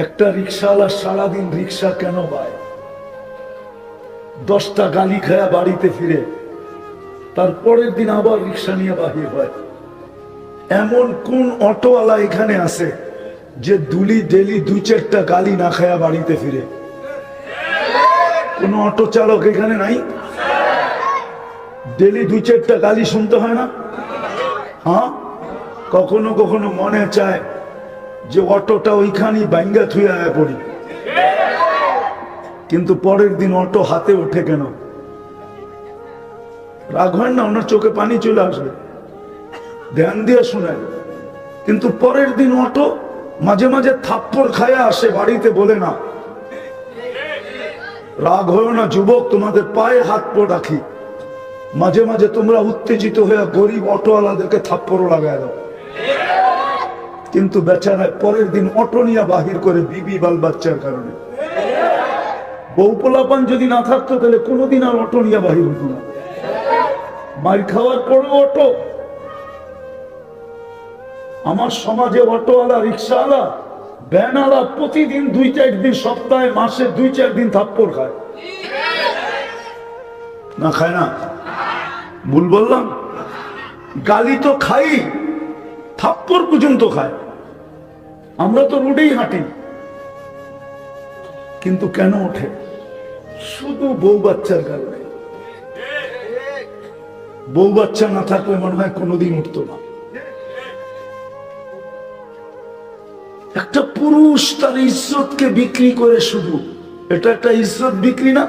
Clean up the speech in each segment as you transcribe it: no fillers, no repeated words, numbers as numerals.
একটা রিক্সাওয়ালা সারাদিন রিক্সা কেন পায়? 10টা গালি খায়া বাড়িতে ফিরে তারপরের দিন আবার রিক্সা নিয়ে বাহির হয়। এমন কোন অটোওয়ালা এখানে আছে যে ডেলি 2-4টা গালি না খায়া বাড়িতে ফিরে? কোন অটো চালক এখানে নাই? ডেলি 2-4টা গালি শুনতে হয় না? হ্যাঁ, কখনো কখনো মনে চায় যে অটোটা ওইখানেই ভাঙ্গা থুয়া পড়ি, কিন্তু পরের দিন অটো হাতে ওঠে কেন? রাগ হয় না? ওনার চোখে পানি চলে আসবে, ধ্যান দিয়ে শোনেন। কিন্তু পরের দিন অটো মাঝে মাঝে থাপ্পড় খায়া আসে বাড়িতে, বলে না। রাগ হয় না যুবক, তোমাদের পায়ে হাত পা রাখি। মাঝে মাঝে তোমরা উত্তেজিত হয়ে গরিব অটোওয়ালাদেরকে থাপ্পড় লাগায় দাও, কিন্তু বেচারা পরের দিন অটো নিয়ে বাহির করে বিবি বাল বাচ্চার কারণে। বউ পোলাপান যদি না থাকতো তাহলে কোনোদিন আর অটো নিয়ে বাহির হতো না। মার খাওয়ার পরও অটো। আমার সমাজে অটোওয়ালা, রিক্সাওয়ালা, ভ্যানওয়ালা প্রতিদিন 2-4 দিন, সপ্তাহে মাসে 2-4 দিন থাপ্পড় খায় না? খায় না? ভুল বললাম? গালি তো খাই, থাপ্পড় পর্যন্ত খায়। আমরা তো রোডেই হাঁটি, কিন্তু কেন ওঠে? শুধু বউ বাচ্চার কারণে। বউ বাচ্চা না থাকলে মনে হয় কোনোদিন উঠতো না। একটা পুরুষ তার ইজ্জতকে বিক্রি করে, শুধু এটা একটা ইজ্জত বিক্রি না?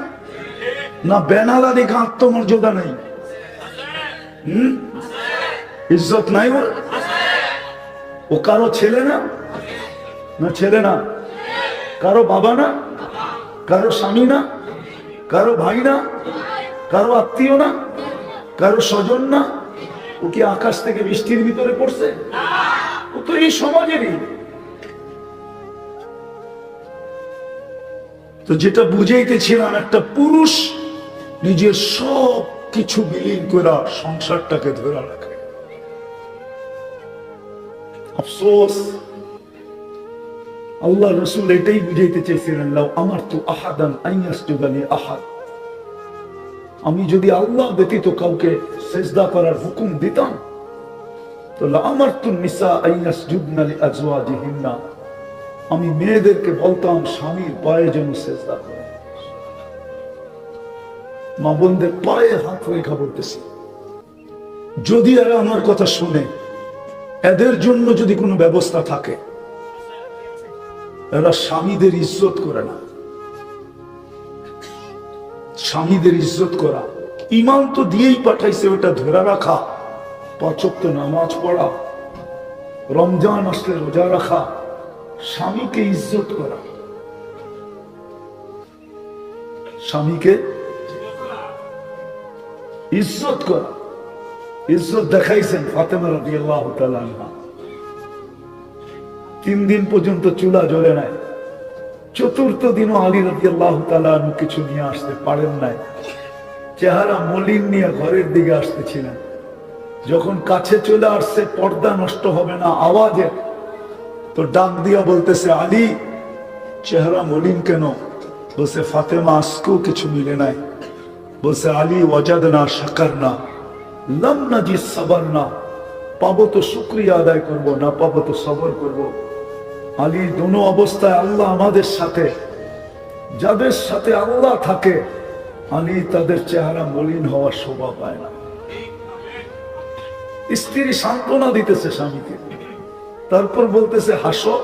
না বেনালা দেখে আত্মমর্যাদা নাই? ইজ্জত নাই ওর? ও কারো ছেলে না? না ছেলে না? কারো বাবা না? কারো স্বামী না? কারো ভাই না? কারো আত্মীয় না? কারো স্বজন না? ও কি আকাশ থেকে বৃষ্টির ভিতরে পড়ছে? ও তো এই সমাজেরই। তো যেটা বুঝাইতেছিলাম, একটা পুরুষ নিজের সব কিছু বিলীন করে সংসারটাকে ধরে রাখে। আফসোস, আল্লাহ রসুল এটাই বুঝাইতে চেয়েছিলেন, লাউ আমারতু আহাদান আন ইয়াসজুদা লি আহাদ, আমি যদি আল্লাহ ব্যতীত কাউকে সিজদা করার হুকুম দিতাম তো লা আমারতু নিসা আন ইয়াসজুদনা লি আজওয়াজিহিন্না, আমি মেয়েদেরকে বলতাম স্বামীর পায়ে যেন সিজদা করে। মা বোনদের পায়ে হাত রেখা বলতেছি, যদি এরা আমার কথা শুনে, এদের জন্য যদি কোনো ব্যবস্থা থাকে। এরা স্বামীদের ইজ্জত করে না। স্বামীদের ইজ্জত করা, ইমান তো দিয়েই পাঠাইছে, ওটা ধরে রাখা, 5 ওয়াক্ত নামাজ পড়া, রমজান আসলে রোজা রাখা, স্বামীকে ইজ্জত করা। স্বামীকে ইজ্জত করা, ইজ্জত দেখাইছেন ফাতেমা রাদিয়াল্লাহু তাআলা আনহা। 3 দিন পর্যন্ত চুলা জ্বলে নাই। 4র্থ দিনও আলী রাদিয়াল্লাহু তাআলা আনহু কিছু নিয়ে আসতে পারেন নাই। চেহারা মলিন নিয়ে ঘরের দিকে আসতেছিলেন। যখন কাছে চলে আসছে, পর্দা নষ্ট হবে না আওয়াজে, তো ডাক দিয়া বলতেছে, আলী চেহারা মলিন কেন? বলছে, ফাতেমা আজকেও কিছু মিলে নাই। বলছে, আলী ওয়াজাদনা শাকারনা লাম নাজিদ সাবারনা, পাবো তো শুকরিয়া আদায় করব, না পাবো তো সবর করব। আলী, দোনো অবস্থায় আল্লাহ আমাদের সাথে। যাদের সাথে আল্লাহ থাকে, আলী তাদের চেহারা মলিন হওয়ার শোভা পায় না। স্ত্রী সান্ত্বনা দিতেছে স্বামীকে, তারপর বলতেছে, হাসো,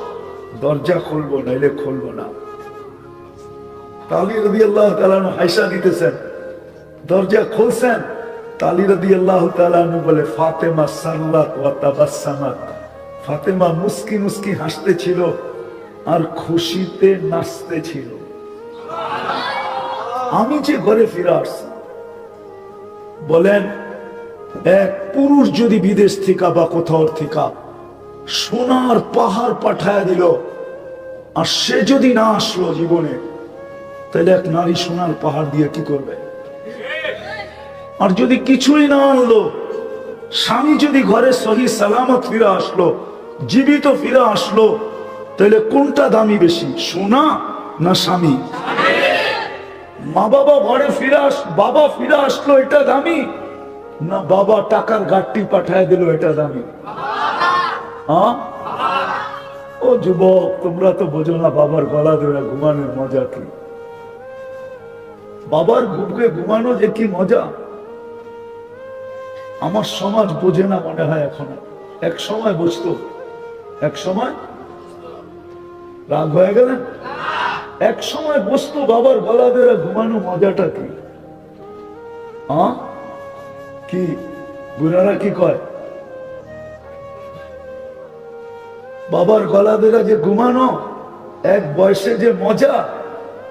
দরজা খুলবো নাইলে খুলবো না। আলী রাদিয়াল্লাহু তাআলা হাসা দিতেছেন, দরজা খুলছেন। আলী রাদিয়াল্লাহু তাআলা বলে, ফাতেমা সাল্লাত ওয়া তাবাসসামাত, ফাতেমা মুস্কি মুস্কি হাসতেছিল আর খুশিতে নাচতেছিল। আমি যে ঘরে ফিরে আসছি। বলেন, এক পুরুষ যদি বিদেশ থেকে বা কোথাও থেকে সোনার পাহাড় পাঠায় দিল, আর সে যদি না আসলো জীবনে, তাহলে এক নারী সোনার পাহাড় দিয়ে কি করবে? আর যদি কিছুই না আনলো, স্বামী যদি ঘরে সহি সালামত ফিরে আসলো, জীবিত ফিরে আসলো, তাহলে কোনটা দামি বেশি, সোনা না স্বামী? মা বাবা ঘরে বাবা ফিরে আসলো এটা দামি, না বাবা টাকার গাড়ি পাঠায় দিল এটা দামি? ও যুবক, তোমরা তো বোঝো না বাবার গলা ধরে ঘুমানোর মজা কি। বাবার বুকে ঘুমানো যে কি মজা, আমার সমাজ বোঝে না মনে হয় এখনো। এক সময় বুঝতো, এক সময় রাগ হয়ে গেলেন, এক সময় বসতো বাবার গলা ধরে ঘুমানো মজাটা কি। কি বুড়ারা কি কয়, বাবার গলা ধরে যে ঘুমানো এক বয়সে যে মজা,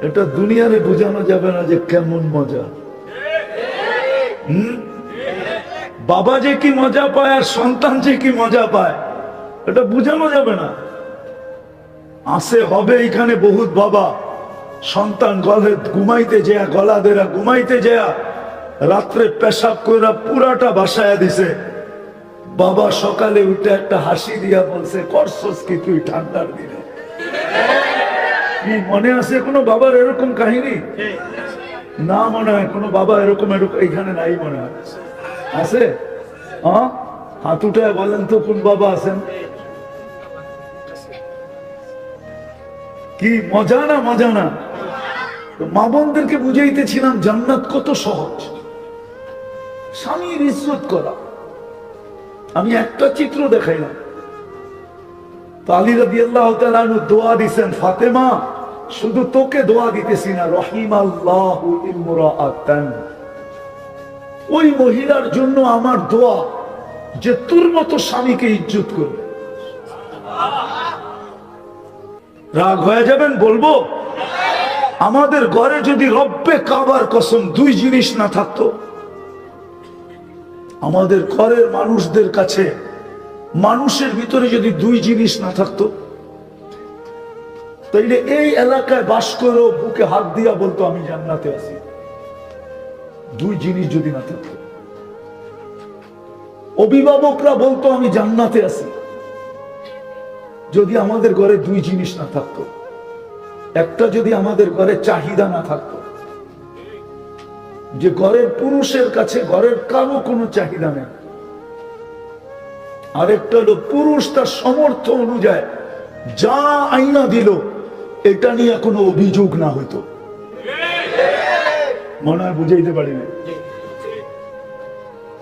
এটা দুনিয়ারে বোঝানো যাবে না যে কেমন মজা। বাবা যে কি মজা পায় আর সন্তান যে কি মজা পায়, এটা বোঝানো যাবে না। আসে হবে এখানে বহুত বাবা সন্তান গলে ঘুমাইতে যায়, গলা দেরা ঘুমাইতে যায়, রাত্রে পেশাব করে পুরাটা বাসায় দিছে। বাবা সকালে উঠে একটা হাসি দিয়া বলছে, করছস কি তুই ঠান্ডার দিনে? কি মনে আছে কোনো বাবার এরকম কাহিনী? না মনে হয় কোনো বাবা এরকম এখানে নাই মনে হয়। আছে? হাত উঠে বলেন তো কোন বাবা আছেন? কি মজা না মজা না? মা বোনদেরকে বুঝাইতেছিলাম জান্নাত কত সহজ, স্বামীর ইজ্জত করা। আমি একটা চিত্র দেখাইলাম, আলী রাদিয়াল্লাহু তাআলা আনহু দোয়া দিবেন, ফাতেমা শুধু তোকে দোয়া দিতেছি না, রহিমাল্লাহু ইমরাআতান, ওই মহিলার জন্য আমার দোয়া যে তোর মতো স্বামীকে ইজ্জত করবে। রাগ হয়ে যাবেন বলবো, আমাদের ঘরে যদি রব্বে কাবার কসম দুই জিনিস না থাকতো, আমাদের ঘরের মানুষদের কাছে মানুষের ভিতরে যদি দুই জিনিস না থাকতো, তাইলে এই এলাকায় বাস করেও বুকে হাত দিয়া বলতো আমি জান্নাতে আছি। দুই জিনিস যদি না থাকতো, অভিভাবকরা বলতো আমি জান্নাতে আছি। যদি আমাদের ঘরে দুই জিনিস না থাকতো, একটা যদি আমাদের ঘরে চাহিদা না থাকতো, যে ঘরের পুরুষের কাছে ঘরের কারো কোনো চাহিদা নেই, আরেকটা হলো পুরুষ তার সমর্থ অনুযায়ী যা আইনা দিল এটা নিয়ে কোনো অভিযোগ না হইতো। মনে হয় বুঝাইতে পারি না।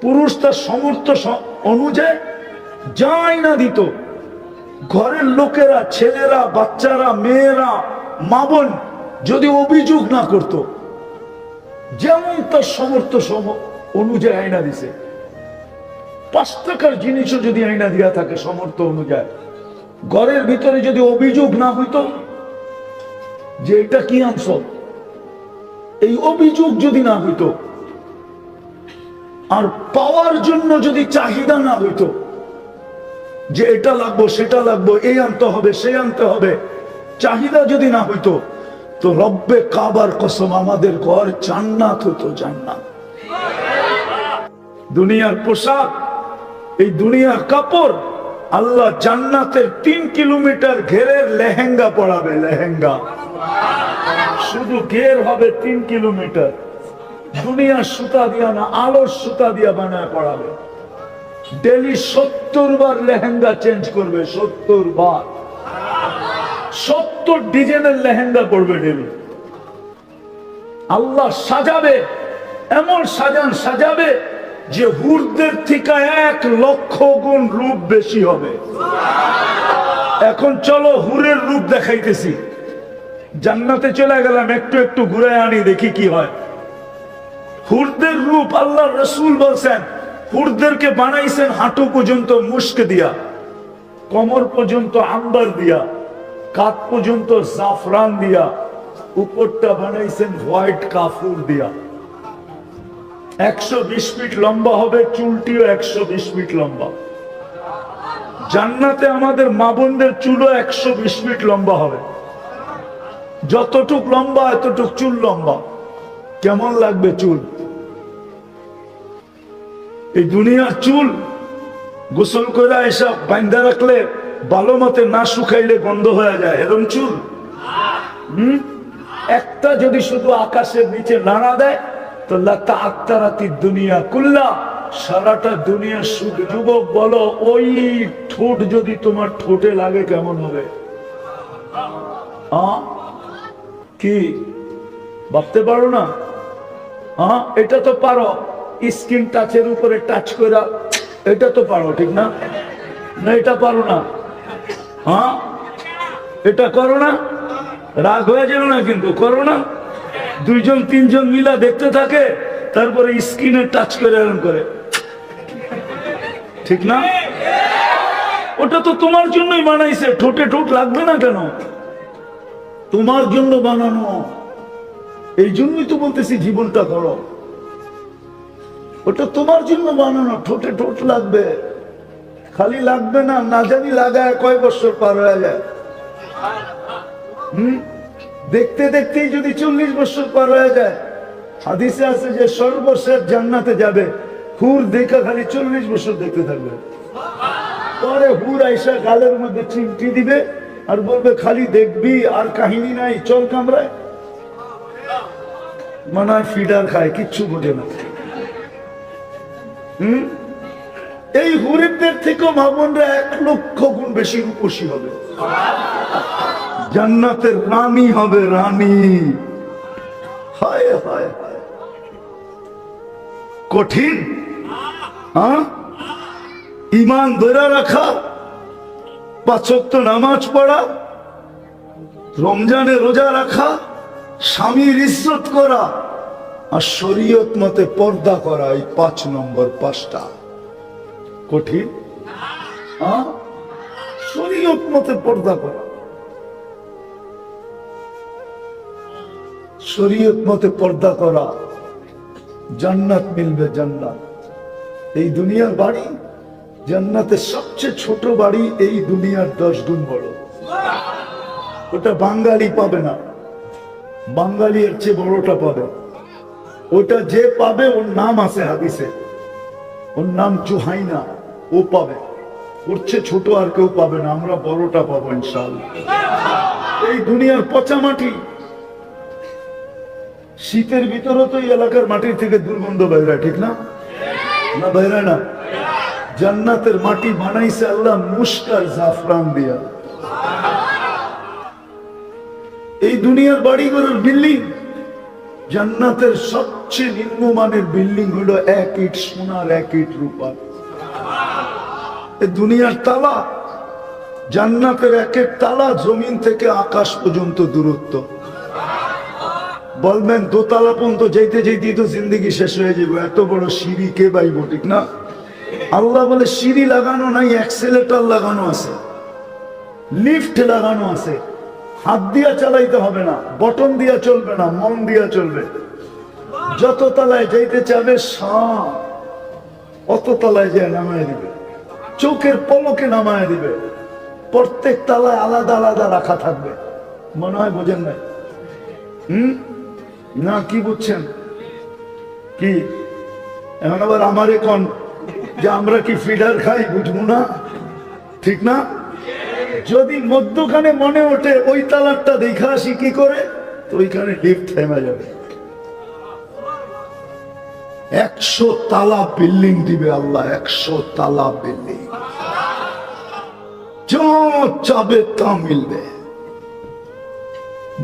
পুরুষ তার সমর্থ অনুযায়ী যা আইনা দিত, ঘরের লোকেরা, ছেলেরা, বাচ্চারা, মেয়েরা, মা বোন যদি অভিযোগ না করত, যেমন তার সমর্থ অনুযায়ী আইনা দিছে, 5 টাকার জিনিসও যদি আইনা দিয়া থাকে সমর্থ অনুযায়ী, ঘরের ভিতরে যদি অভিযোগ না হইতো যে এটা কি আনছ, এই অভিযোগ যদি না হইতো, আর পাওয়ার জন্য যদি চাহিদা না হইতো যে এটা লাগবো সেটা লাগবো, এই আনতে হবে সে আনতে হবে, চাহিদা যদি না হইতো, তো রব্বে কাবার কসম আমাদের ঘর জান্নাত হতো, জান্নাত। দুনিয়ার পোশাক, এই দুনিয়ার কাপড়, আল্লাহ জান্নাতের 3 কিলোমিটার ঘেরের লেহেঙ্গা পড়াবে, লেহেঙ্গা শুধু ঘের হবে 3 কিলোমিটার, দুনিয়ার সুতা দিয়া না, আলোর সুতা দিয়া বানায় পড়াবে। ডেলি 70 বার লেহেঙ্গা চেঞ্জ করবে, 70 বার, 70 ডিজাইনের লেহেঙ্গা পড়বে ডেলি। আল্লাহ সাজাবে, এমন সাজাবে যে হুরদের থেকে 1 লক্ষ গুণ রূপ বেশি হবে। এখন চলো হুরের রূপ দেখাইতেছি। জান্নাতে চলে গেলাম, একটু একটু ঘুরে আনি, দেখি কি হয়। হুরদের রূপ আল্লাহ রাসূল বলছেন, হুরদেরকে বানাইছেন হাঁটু পর্যন্ত মুস্ক দিয়া, কোমর পর্যন্ত আম্বার দিয়া, কাঁধ পর্যন্ত জাফরান দিয়া, উপরটা বানাইছেন হোয়াইট কাফুর দিয়া। 120 ফিট লম্বা হবে, চুলটিও 120 ফিট লম্বা। জান্নাতে আমাদের মা বোনদের চুলও 120 ফিট লম্বা হবে, যতটুক লম্বা এতটুক চুল লম্বা। কেমন লাগবে চুল? এই দুনিয়ার চুল গোসল করে এসব বাঁধা রাখলে ভালো মতে না শুকাইলে গন্ধ হয়ে যায় এরম চুল। একটা যদি শুধু আকাশের নিচে নাড়া দেয় তো লাতা আত্মারাতি দুনিয়া কুল্লা, সারাটা দুনিয়া সুখ। যুবক বলো, ওই ঠোঁট যদি তোমার ঠোঁটে লাগে কেমন হবে? কি ভাবতে পারো না? এটা তো পারো, স্কিন টাচের উপরে টাচ করা, এটা তো পারো, ঠিক না? না এটা পারো না? এটা করো না, রাগ হয়ে যাবে না কিন্তু, করো না। দুইজন তিনজন মিলা দেখতে থাকে, তারপরে স্কিনে টাচ করে এরকম করে, ঠিক না? ওটা তো তোমার জন্যই বানাইছে, ঠোঁটে ঠোঁট লাগবে না কেন? তোমার জন্য বানানো, এই জন্যই তো বলতেছি জীবনটা করো। ওটা তোমার জন্য বানানো, ঠোঁটে ঠোঁট লাগবে, খালি লাগবে না, না জানি লাগায় কয় বছর পার হয়ে যায়। দেখতে দেখতেই যদি 40 বছর পার হয়ে যায়। হাদিসে আছে যে সর্বশেষ জান্নাতে যাবে হুর দেখা খালি 40 বছর দেখতে থাকবে, পরে হুর আইসা গালের মধ্যে চিমটি দিবে আর বলবে খালি দেখবি আর কাহিনী নাই, চল কামরায়। মনে হয় ফিডার খায়, কিচ্ছু বোঝে না। এই হুরিদের থেকেও মামুনরা 1 লক্ষ গুণ বেশি রূপসী হবে, জান্নাতের রানী হবে, রানী। হায় হায় হায়, কঠিন। ঈমান ধরে রাখা, 5 ওয়াক্ত নামাজ পড়া, রমজানে রোজা রাখা, স্বামীর ইজ্জত করা আর শরীয়ত মতে পর্দা করা, এই 5 নম্বর 5টা কঠিন। শরীয়ত মতে পর্দা করা, শরীয়ত মতে পর্দা করা, জান্নাত মিলবে, জান্নাত। এই দুনিয়ার বাড়ি, জান্নাতের সবচেয়ে ছোট বাড়ি এই দুনিয়ার 10 গুণ বড়। ওটা বাঙালি পাবে না, বাঙালি এর চেয়ে বড়টা পাবে। ওটা যে পাবে ওর নাম আছে হাদিসে, ওর নাম জুহাইনা, ও পাবে। ওর চেয়ে ছোট আর কেউ পাবে না, আমরা বড়টা পাবো ইনশাআল্লাহ। এই দুনিয়ার পচা মাটি, শীতের ভিতরে তো এই এলাকার মাটির থেকে দুর্গন্ধ বাইরে, ঠিক না? না বাইরে না? জান্নাতের মাটি বানাইছে আল্লাহ মুশকার জাফরান দিয়া। এই দুনিয়ার বাড়িঘরের বিল্ডিং, জান্নাতের সবচেয়ে নিম্নমানের বিল্ডিং হলো 1 ইট সোনার 1 ইট রূপার। এই দুনিয়ার তালা, জান্নাতের 1 তালা জমিন থেকে আকাশ পর্যন্ত দূরত্ব। বলবেন দোতলা পর্যন্ত যেতে যেতেই তো জিন্দগি শেষ হয়ে যাবে, এত বড় সিঁড়ি কে বাইব, ঠিক না? আল্লাহ বলে সিঁড়ি লাগানো নাই, অ্যাক্সেলেটর লাগানো আছে, লিফট লাগানো আছে। হাত দিয়া চালাইতে হবে না, বটন দিয়া চলবে না, মন দিয়া চলবে। যত তলায় যাইতে চাবে অত তলায় যায় নামায় দিবে, চোখের পলকে নামায় দিবে। প্রত্যেক তলায় আলাদা আলাদা রাখা থাকবে। মনে হয় বোঝেন নাই? না কি বুঝছেন? কি এখন আবার আমারে কোন যে আমরা কি ফিডার খাই, বুঝবো না, ঠিক না? যদি মধ্যখানে মনে ওঠে ওই তালারটা দেখা আসি কি করে, তো ওইখানে লিফট থেমে যাবে। 100 তালা বিল্ডিং দিবে আল্লাহ, 100 তালা বিল্ডিং, যা চাবে তা মিলবে।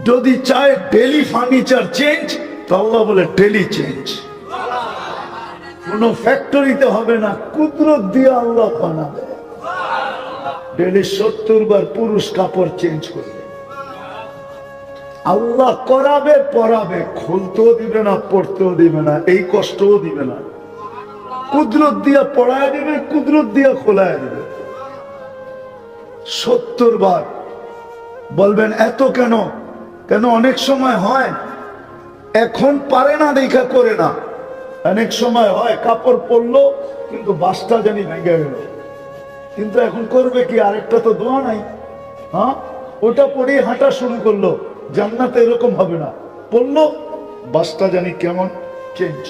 যদি চায় ডেলি ফার্নিচার চেঞ্জ, তো আল্লাহ বলে ডেলি চেঞ্জ। কোন ফ্যাক্টরিতে হবে না, কুদরত দিয়ে আল্লাহ বানাবে। ডেলি 70 বার পুরুষ কাপড় চেঞ্জ করবে, আল্লাহ করাবে, পরাবে, খুলতেও দিবে না, পড়তেও দিবে না, এই কষ্টও দিবে না। কুদরত দিয়া পড়ায় দিবে, কুদরত দিয়া খোলায় দিবে। 70 বার। বলবেন এত কেন? কেন অনেক সময় হয় এখন পারে না দেখা করে না, অনেক সময় হয় কাপড় পরলো কিন্তু বাসটা জানি ভেঙে গেল, কিন্তু এখন করবে কি, আরেকটা তো দোয়া নাই। ওটা পরে হাঁটা শুরু করলো। জান্নাতে এরকম হবে না, পড়লো বাসটা জানি কেমন চেঞ্জ,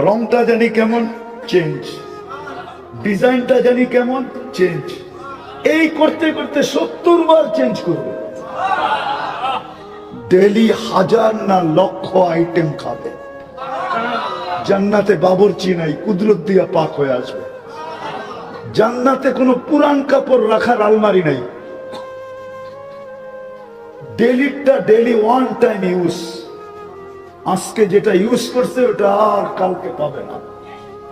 রংটা জানি কেমন চেঞ্জ, ডিজাইনটা জানি কেমন, চেঞ্জ। এই করতে করতে 70 বার চেঞ্জ করবে। ডেলি হাজার না লক্ষ আইটেম খাবে। জান্নাতে বাবুর্চি নাই, কুদরত দিয়া পাক হয়ে আসবে। জান্নাতে কোনো পুরান কাপড় রাখার আলমারি নাই। ডেলিটা ডেলি ওয়ান টাইম ইউজ। আজকে যেটা ইউজ করছে ওটা আর কালকে পাবে না।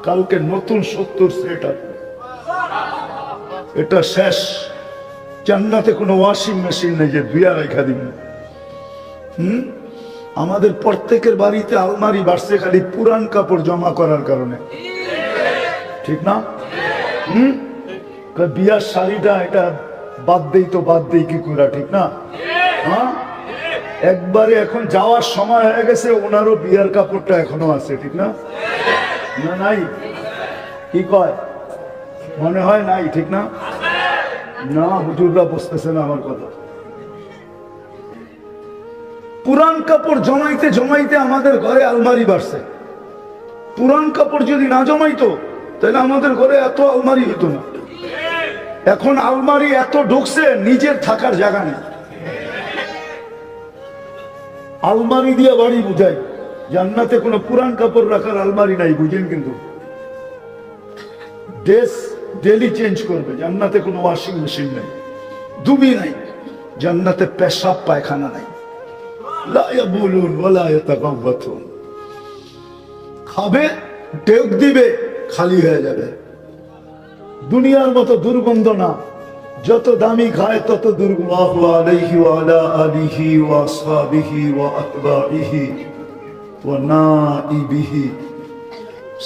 কালকে নতুন 70 সেট আসবে। এটা শেষ। জান্নাতে কোনো ওয়াশিং মেশিন নেই যে ধুয়া রেখা দিবেন। আমাদের প্রত্যেকের বাড়িতে আলমারি বাড়ছে খালি পুরান কাপড় জমা করার কারণে, ঠিক না? বিয়ার শাড়িটা এটা বাদ দেই তো বাদ দেই কি করে, ঠিক না? হ্যাঁ, একবারে এখন যাওয়ার সময় হয়ে গেছে, ওনারও বিয়ার কাপড়টা এখনো আছে, ঠিক না? না নাই, কি কয়? মনে হয় নাই, ঠিক না? না, হুজুররা বুঝতেছে না আমার কথা। পুরান কাপড় জমাইতে জমাইতে আমাদের ঘরে আলমারি বাড়ছে। পুরান কাপড় যদি না জমাইতো তাহলে আমাদের ঘরে এত আলমারি হতো না। এখন আলমারি এত ঢুকছে, নিজের থাকার জায়গা নেই। আলমারি দিয়ে বাড়ি বুঝাই, জান্নাতে কোনো পুরান কাপড় রাখার আলমারি নাই, বুঝেন? কিন্তু ড্রেস ডেলি চেঞ্জ করবে। জান্নাতে কোনো ওয়াশিং মেশিন নেই, দুবি নাই। জান্নাতে পেশাব পায়খানা নাই। লা ইয়াবুলুন ওয়ালা ইয়াতাগাওয়াতুন। খাবে, টেক দিবে, খালি হয়ে যাবে। দুনিয়ার মতো দুর্গন্ধ না, যত দামি খায় তত দুর্গন্ধ। আলাইহি ওয়া আলা আলিহি ওয়া আসহাবিহি ওয়া আতবাইহি ওয়া নাইবিহি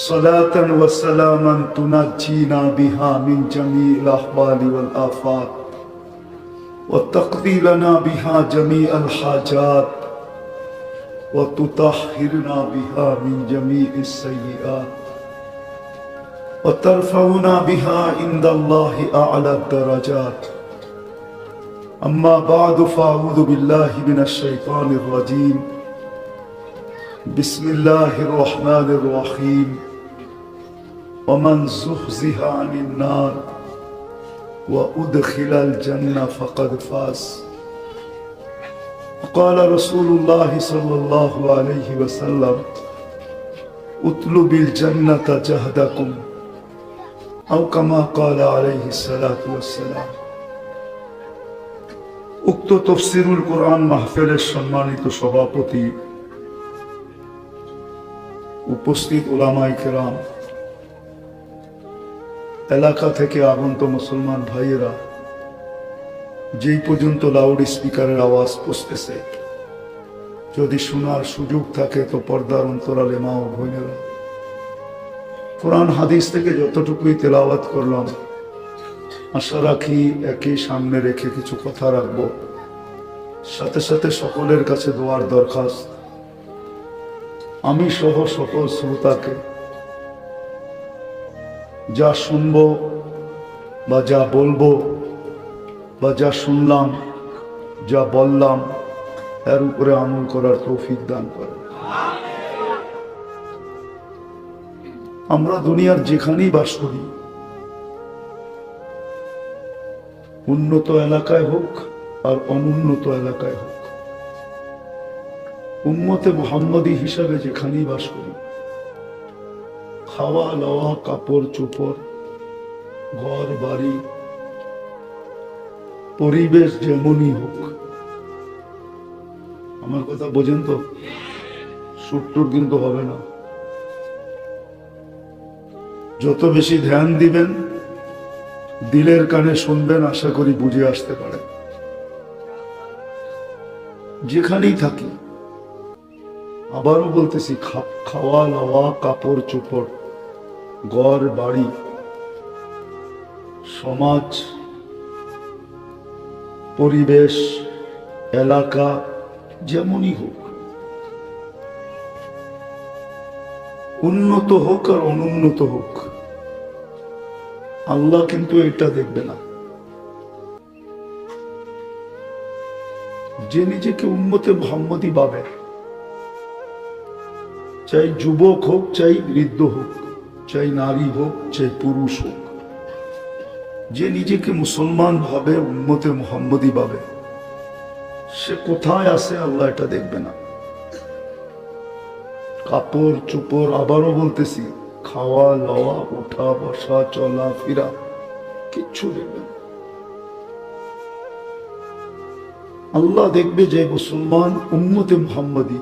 সালাতান ওয়া সালামান তুনাজ্জিনা বিহা মিন জামিল আহওয়ালি ওয়াল আফাত ওয়া তাকদি লানা বিহা জামিআল হাজাত ওয়া তুতাহহিরনা বিহা মিন জামিইস সাইয়্যাত وترفعنا بها عند الله أعلى الدرجات. أما بعد فأعوذ بالله من الشيطان الرجيم. بسم الله الرحمن الرحيم. ومن زحزح عن النار وأدخل الجنة فقد فاز. قال رسول الله صلى الله عليه وسلم اطلب الجنة جهدكم أو كما قال عليه الصلاة والسلام. উক্ত তাফসীরুল কোরআন মাহফিলের সম্মানিত সভাপতি, উপস্থিত উলামায়ে কেরাম, এলাকা থেকে আগত মুসলমান ভাইয়েরা, যেই পর্যন্ত লাউড স্পিকারের আওয়াজ পৌঁছতেছে, যদি শোনার সুযোগ থাকে তো পর্দার অন্তরালে মা ও বোনেরা, কোরআন হাদিস থেকে যতটুকুই তেলাওয়াত করলাম, আশা রাখি একই সামনে রেখে কিছু কথা রাখবো। সাথে সাথে সকলের কাছে দোয়ার দরখাস্ত, আমি সহ সকল শ্রোতাকে যা শুনবো বা যা বলবো বা যা শুনলাম, যা বললাম, এর উপরে আমল করার তৌফিক দান করে। আমরা দুনিয়ার যেখানেই বাস করি, উন্নত এলাকায় হোক আর অনুন্নত এলাকায় হোক, উম্মতে মুহাম্মদী হিসাবে যেখানেই বাস করি, খাওয়া লওয়া, কাপড় চোপড়, ঘর বাড়ি, পরিবেশ যেমনই হোক, আমার কথা বোঝেন তো? সুট্টুর কিন্তু হবে না। যত বেশি ধ্যান দিবেন, দিলের কানে শুনবেন, আশা করি বুঝে আসতে পারে। যেখানেই থাকি, আবারও বলতেছি, খাওয়া লওয়া, কাপড় চোপড়, ঘর বাড়ি, সমাজ, পরিবেশ, এলাকা যেমনই হোক, উন্নত হোক আর অনুন্নত হোক, আল্লাহ কিন্তু এটা দেখবে না। যে নিজেকে উম্মতে মুহাম্মদী ভাবে, চাই যুবক হোক, চাই বৃদ্ধ হোক, চাই নারী হোক, চাই পুরুষ হোক, যে নিজেকে মুসলমান ভাবে, উম্মতে মুহাম্মদী ভাবে, সে কোথায় আছে আল্লাহ এটা দেখবে না। কাপড় চোপড়, আবারও বলতেছি, খাওয়া লওয়া, ওঠা বসা, চলা ফিরা, কিচ্ছু দেখবে না। আল্লাহ দেখবে যে মুসলমান উম্মতে মুহাম্মদী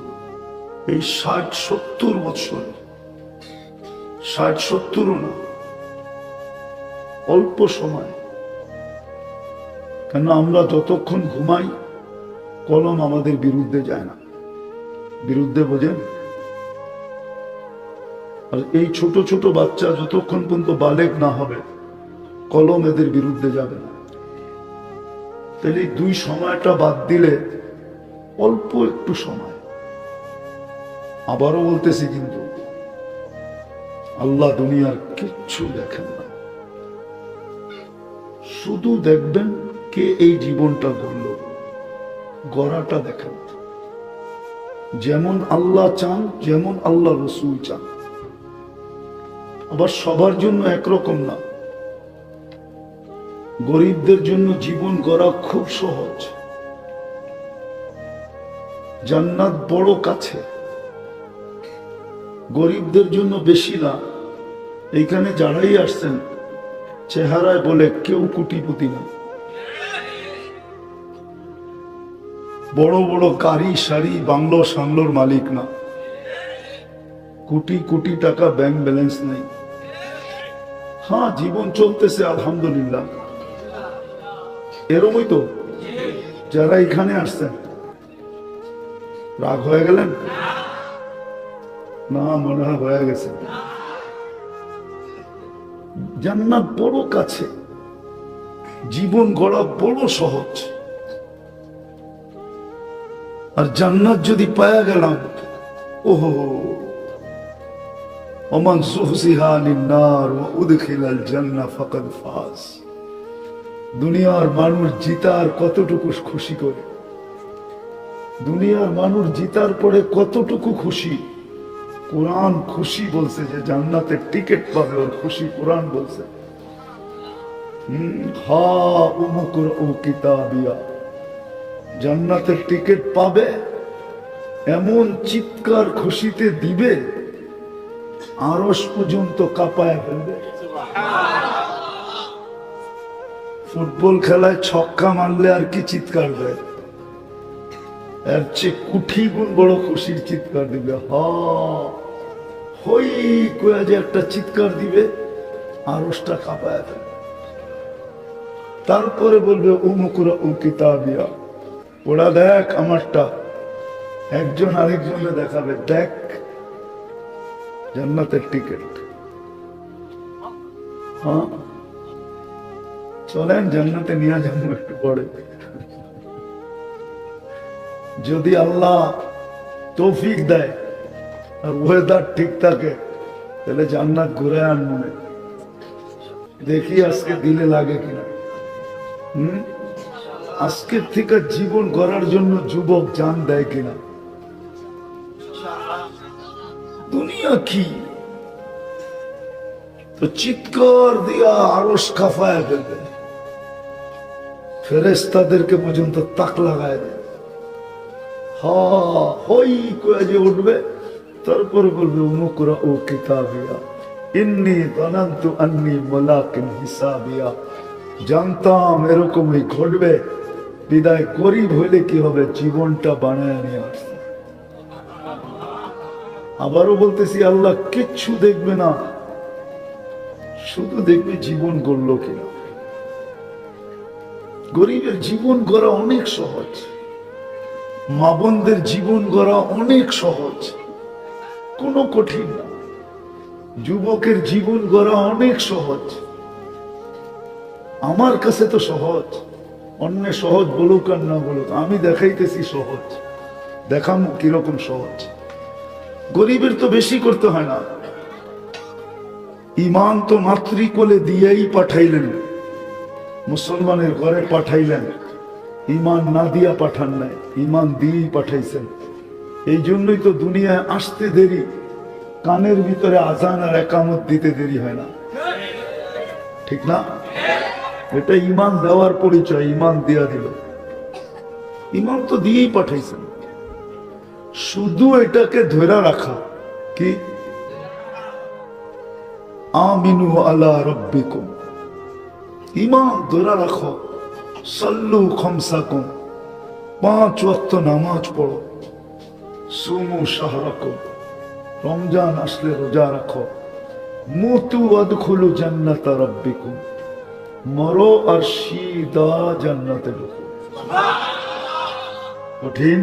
এই 60-70 বছর, 60-70 না, অল্প সময়। কেন আমরা যতক্ষণ ঘুমাই কলম আমাদের বিরুদ্ধে যায় না। বিরুদ্ধে বোঝেন? আর এই ছোট ছোট বাচ্চা যতক্ষণ পর্যন্ত বালেগ না হবে কলম এদের বিরুদ্ধে যাবে না। তাহলে এই দুই সময়টা বাদ দিলে অল্প একটু সময়। আবারও বলতেছি, কিন্তু আল্লাহ দুনিয়ার কিচ্ছু দেখেন না, শুধু দেখবেন কে এই জীবনটা গড়ল, গড়াটা দেখেন। যেমন আল্লাহ চান, যেমন আল্লাহ রসুল চান। আবার সবার জন্য একরকম না। গরিবদের জন্য জীবন গড়া খুব সহজ, জান্নাত বড় কাছে। গরিবদের জন্য বেশি না। এইখানে যারাই আসছেন চেহারায় বলে কেউ কোটিপতি না, বড় বড় গাড়ি শাড়ি বাংলো সাংলোর মালিক না, কোটি কোটি টাকা ব্যাংক ব্যালেন্স নেই। হ্যাঁ, জীবন চলতেছে আলহামদুলিল্লাহ। এরমই তো যারা এখানে আসছেন। রাগ হয়ে গেলেন? না, মনে হয় হয়ে গেছে। জান্নাত বড় কাছে, জীবন গড়া বড় সহজ। আর জান্নাত যদি পায়া গেলাম, ওহো, ওমান যুহজিহা আনিন নার ওয়া উদখিলাল জান্নাহ ফাকাদ ফাজ। দুনিয়ার মানুষ জিতার কতটুকু খুশি করে, দুনিয়ার মানুষ জিতার পরে কতটুকু খুশি। কোরআন খুশি বলছে যে জান্নাতের টিকিট পাবে, ওর খুশি কোরআন বলছে। হা উমকুরউ কিতাবিয়া, জান্নাতের টিকিট পাবে, এমন চিৎকার খুশিতে দিবে আরশ পর্যন্ত কাঁপায় ফেলবে। ফুটবল খেলায় ছক্কা মারলে আর কি চিৎকার দেয়, এর চেয়ে কোটি গুণ বড় খুশির চিৎকার দিবে। হই কয়া যে একটা চিৎকার দিবে, আরশটা কাঁপায় ফেলবে। তারপরে বলবে উমকুরউ কিতাবিয়া, ওরা দেখ আমারটা। একজন আরেকজনে দেখাবে, দেখ জান্নাতের টিকিট। হ্যাঁ, চলেন জান্নাতে নিয়ে যাবো একটু পরে। যদি আল্লাহ তৌফিক দেয় আর ওয়েদার ঠিক থাকে, তাহলে জান্নাত ঘুরে আনবো। দেখি আজকে দিলে লাগে কিনা। আজকের থেকে জীবন গড়ার জন্য যুবক জান দেয় কিনা। দুনিয়া কি তো চিৎকার দিয়া আরশ কাঁপায় ফেলবে, ফেরেশতাদেরকে পর্যন্ত তাক লাগায় দেয়। হই কয়ে যে উঠবে, তারপর বলবে উমকুরউ কিতাবিয়া ইন্নী যানানতু আন্নী মুলাকিন হিসাবিয়া। জানতাম এরকমই ঘটবে, বিদায় গরিব হইলে কি হবে, জীবনটা বানায় নিয়ে আসছে। আবারও বলতেছি, আল্লাহ কিচ্ছু দেখবে না, শুধু দেখবে জীবন গড়ল কিনা। গরিবের জীবন গড়া অনেক সহজ, মা বোনদের জীবন গড়া অনেক সহজ, কোনো কঠিন না। যুবকের জীবন গড়া অনেক সহজ, আমার কাছে তো সহজ। অন্য সহজ বলুক আর না বলুক, আমি দেখাইতেছি সহজ। দেখাম কিরকম সহজ। গরিবের তো বেশি করতে হয় না। ইমান তো মাতৃকোলে দিয়েই পাঠাইলেন, মুসলমানের ঘরে পাঠাইলেন। ইমান না দিয়া পাঠান নাই, ইমান দিয়েই পাঠাইছেন। এই জন্যই তো দুনিয়ায় আসতে দেরি, কানের ভিতরে আজান আর একামত দিতে দেরি হয় না, ঠিক না? এটা ইমান দেওয়ার পরিচয়, ইমান দিয়া দিল। ইমান তো দিয়েই পাঠাইছেন, শুধু এটাকে ধরে রাখা কি আমিনু আলা রব্বিকুম, ইমান ধরে রাখো। সাল্লু খামসাকুম, 5 ওয়াক্ত নামাজ পড়ো। সুমু শাহরাকুম, রমজান আসলে রোজা রাখো। মুতু আদখুলু জান্নাতা রাব্বিকুম, মরো আর সিদা জান্নাতে ঢুকো। কঠিন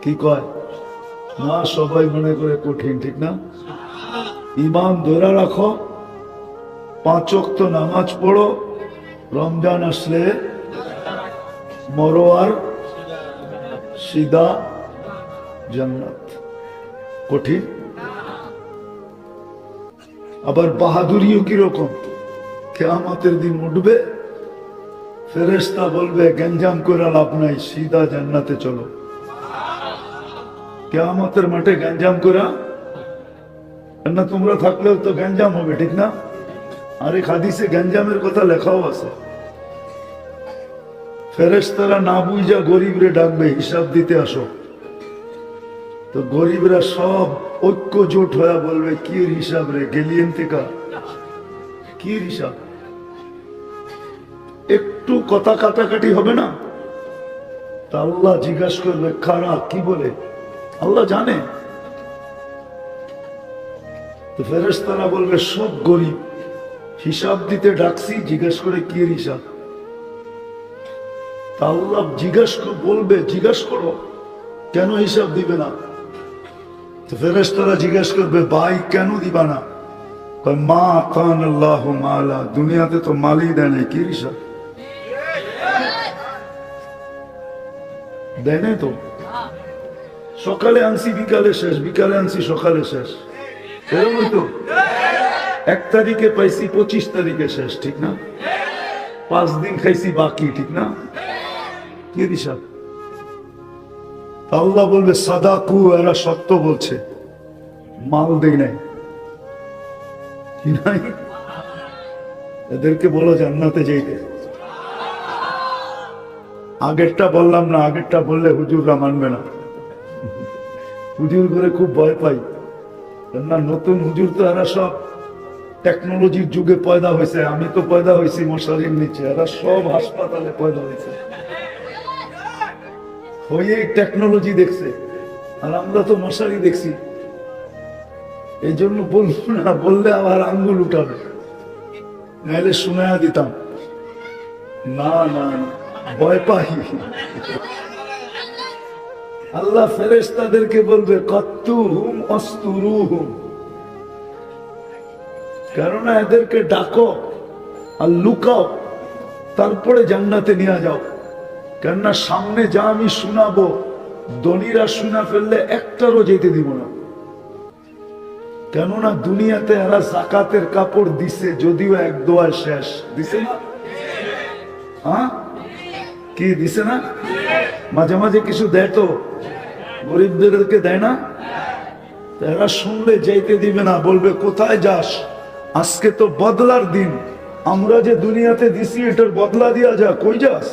কি কয় না, সবাই মনে করে কঠিন, ঠিক না? ইমান ধরে রাখো, 5 ওয়াক্ত নামাজ পড়ো, রমজান আসলে মরো আর সিদা জান্নাত। কঠিন। আবার বাহাদুরিও কিরকম, কিয়ামতের দিন উঠবে, ফেরেশতা বলবে গঞ্জাম করে লাভ নাই, সিধা জান্নাতে চলো। কিয়ামতের মাঠে গঞ্জাম করা না, তোমরা থাকলেও তো গঞ্জাম হবে, ঠিক না? আরে হাদিসে গঞ্জামের কথা লেখাও আছে। ফেরেশতারা না বুঝা গরিবরে ডাকবে, হিসাব দিতে আসো। তো গরিবরা সব ঐক্য জোট হয়ে বলবে কি হিসাব রে, গেলিয়েন থেকে কি হিসাব? একটু কথা কাটাকাটি হবে না? তা আল্লাহ জিজ্ঞাসা করবে কারা কি বলে, আল্লাহ জানে। তো ফেরেশতারা বলবে সব গরিব, হিসাব দিতে ডাকছি, জিজ্ঞেস করে কি হিসাব? তা আল্লাহ বলবে জিজ্ঞাসা করো, কেন হিসাব দিবে না? তো ফেরেশতারা জিজ্ঞাসা করবে ভাই কেন দিবা না? মা কান আল্লাহ মালা, দুনিয়াতে তো মালই দেয় নাই, কি হিসাব দেয় নাই তো? সকালে আনছি বিকালে শেষ, বিকালে আনছি সকালে শেষ, এরকম তো। 1 তারিখে পাইছি 25 তারিখে শেষ, ঠিক না? 5 দিন খাইছি বাকি, ঠিক না? কি হিসাব? আল্লাহ বলবে সাদাকু, এরা সত্য বলছে, মাল দেয় নাই, কি নাই? এদেরকে বলো জান্নাতে যাইতে। আগেরটা বললাম না, আগেরটা বললে হুজুররা মানবে না। হুজুর করে খুব ভয় পাই না, নতুন হুজুর তো এরা সব টেকনোলজির যুগে পয়দা হয়েছে। আমি তো পয়দা হয়েছি মশারির নিচে, এরা সব হাসপাতালে পয়দা হয়েছে, হয়ে টেকনোলজি দেখছে, আর আমরা তো মশারি দেখছি। এই জন্য বলবো না, বললে আবার আঙ্গুল উঠাবে, নাহলে শুনায়া দিতাম। না না, ভয় পাই। আল্লাহ ফেরেশতাদেরকে বলবে কত্তুহুম অস্তুরুহুম, কেননা এদেরকে ডাকো আর লুকাও, তারপরে জান্নাতে নিয়ে যাও। কেননা সামনে যা আমি শোনাবো, দলিরা শুনা ফেললে একটারও যেতে দিব না। কেননা দুনিয়াতে এরা যাকাতের কাপড় দিছে, যদিও 1 দোয়ায় শেষ দিছে না। হ্যাঁ কি দিছে না? মাঝে মাঝে কিছু দেয় তো, গরিবদেরকে দেয় না? এরা শুনলে যাইতে দিবে না, বলবে কোথায় যাস, আজকে তো বদলার দিন, আমরা যে দুনিয়াতে দিছি এটার বদলা দিয়া যা, কই যাস?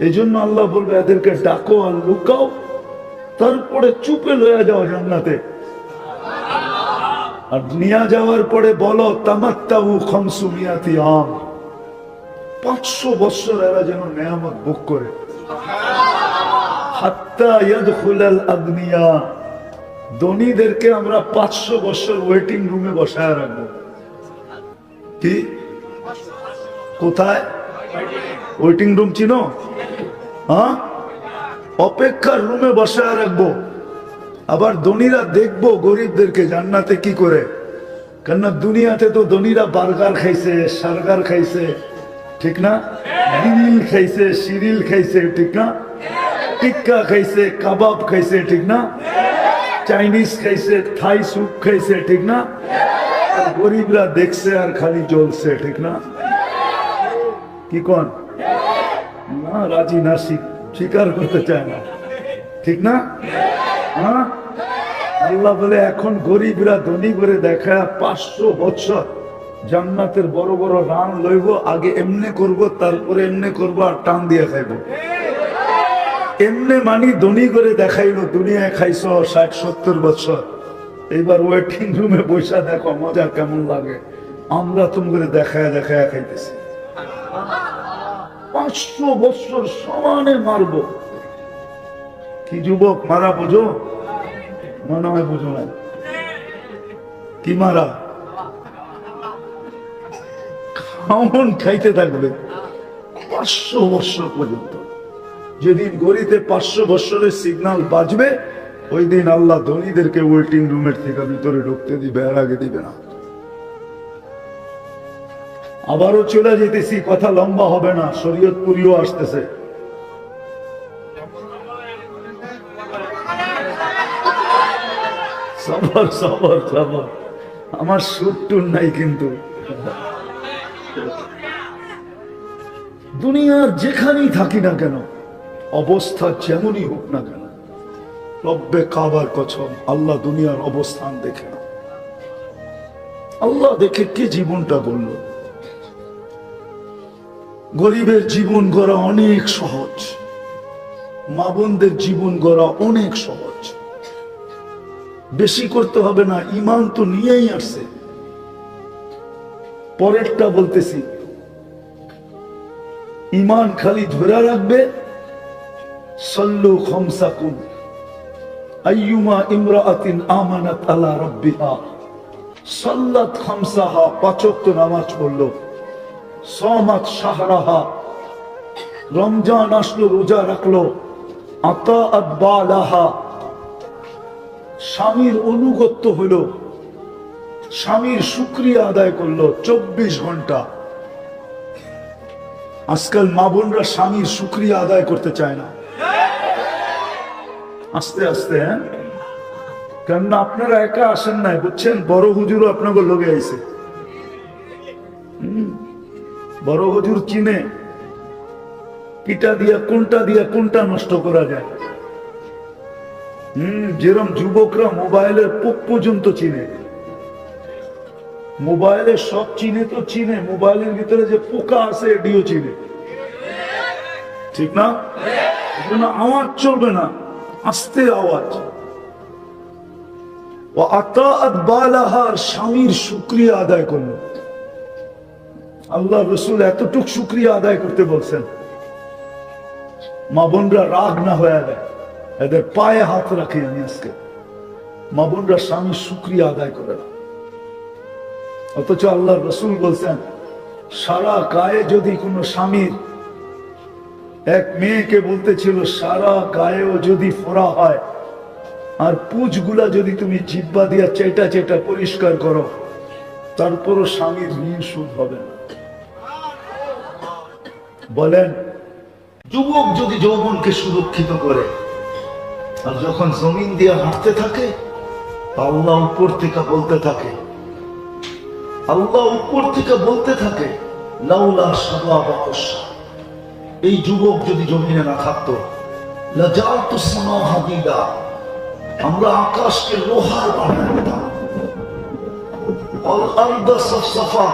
এই জন্য আল্লাহ বলবে এদেরকে ডাকো আর লুকাও, তারপরে চুপে লইয়া যাও জান্নাতে। আর নিয়ে যাওয়ার পরে বলো তামাত্তাউ খামসুমিয়াতি আম, 500 বছর এরা যেন নেয়ামত ভোগ করে। হাত্তা ইয়াদখুলাল আগনিয়া, ধনীদেরকে আমরা 500 বছর ওয়েটিং রুমে বসায় রাখবো। কি কোথায়? ওয়েটিং রুম চিনো? হ্যাঁ, অপেক্ষার রুমে বসায় রাখবো। আবার ধনীরা দেখবো গরিবদেরকে জান্নাতে কি করে। কেননা দুনিয়াতে তো ধনীরা বার্গার খাইছে, সার্গার খাইছে, ঠিক না? গ্রিল খাইছে, সিরিল খাইছে, ঠিক না? টিক্কা খাইছে, কাবাব খাইছে, ঠিক না? চাইনিজ খাইছে, থাই স্যুপ খাইছে, ঠিক না? আর গরিবরা দেখছে আর খালি জ্বলছে, ঠিক না? কি কোন না, রাজি না, স্বীকার করতে চায় না, ঠিক না? হ্যাঁ, আল্লাহ বলে এখন গরিবরা ধনী করে দেখা 500 বছর জান্নাতের বড় বড় রান লইব, আগে এমনে করব, তারপরে এমনে করব, আর টান দিয়ে খাইব। এমনে মানি ধনী করে দেখাইলো, দুনিয়ায় খাইছো 60-70 বছর, এইবার ওয়েটিং রুমে বসে দেখো মজা কেমন লাগে। আমরা তুমি করে দেখায় দেখায় খাইতেছি। 500 বছর সমানে মারবো। কি যুবক মারা বুঝো? মনে হয় বুঝো না। কি মারা? খাওন খাইতে থাকবে 500 বছর পর্যন্ত। যেদিন গড়িতে 500 বছরের সিগন্যাল বাজবে, ওই দিন আল্লাহ ধনীদেরকে ওয়েটিং রুমের থেকে ভিতরে ঢুকতে দিবে, আর আগে দিবে না। আবারও চলে যেতেছি, কথা লম্বা হবে না, শরীয়তপুরিও আসতেছে। সবর সবর সবর, আমার সুর টুর নাই কিন্তু। দুনিয়ার যেখানেই থাকি না কেন, অবস্থা যেমনই হোক না কেন, রব্বে কাবার কসম, আল্লাহ দুনিয়ার অবস্থান দেখে না। আল্লাহ দেখে কে জীবনটা বলল। গরিবের জীবন গড়া অনেক সহজ, মা বোনদের জীবন গড়া অনেক সহজ। বেশি করতে হবে না, ইমান তো নিয়েই আসছে। পরেরটা বলতেছি, ইমান খালি ধরে রাখবে। সল্লু খামসাকুম আইয়ুমা ইমরাআতিন আমানাত আলা রাব্বিহা সাল্লাত খামসাহা, 5 ওয়াক্ত নামাজ পড়লো, সামাত শাহরাহা, রমজান আসলো রোজা রাখলো, আতাআত বালাহা, স্বামীর অনুগত্য হলো, স্বামীর শুকরিয়া আদায় করলো 24 ঘন্টা। আজকাল মা বোনরা স্বামীর শুকরিয়া আদায় করতে চায় না। আস্তে আস্তে, হ্যাঁ, কেননা আপনারা একা আসেন নাই, বুঝছেন, বড় হুজুরও আপনাকে লগে আইছে। বড় হুজুর চিনে পিটা দিয়া কোনটা নষ্ট করা যায়। যেরকম যুবকরা মোবাইলের পোক পর্যন্ত চিনে, মোবাইলের সব চিনে তো চিনে, মোবাইলের ভিতরে যে পোকা আছে এটিও চিনে, ঠিক না? আওয়াজ চলবে না, আস্তে আওয়াজ। ও আতাআত বালাহার, স্বামীর শুকরিয়া আদায় করল। আল্লাহ রসুল এতটুক শুকরিয়া আদায় করতে বলছেন, মা বোনরা রাগ না হয়ে যায়, এদের পায়ে হাত রাখি আমি আজকে। মা বোনরা স্বামীর শুকরিয়া আদায় করে না, অথচ আল্লাহ রসুল বলছেন সারা গায়ে যদি কোনো স্বামীর, এক মেয়েকে বলতেছিল সারা গায়েও যদি ফোড়া হয় আর পুঁজগুলা যদি তুমি জিব্বা দিয়া চেটা চেটা পরিষ্কার করো, তারপরও স্বামীর ঋণ শোধ হবে না। বলেন, যুবক যদি যৌবনকে সুরক্ষিত করে, আর যখন জমিন দিয়ে হাঁটতে থাকে, আল্লাহ উপর থেকে বলতে থাকে, আল্লাহ উপর থেকে বলতে থাকে, লাউলা শাবাব আশা, এই যুবক যদি জমিনে না থাকতো, লাজালতু সামা হাদিদা, আমরা আকাশকে লোহার বানিয়ে দিতাম, আল আরদা সাফসাফা,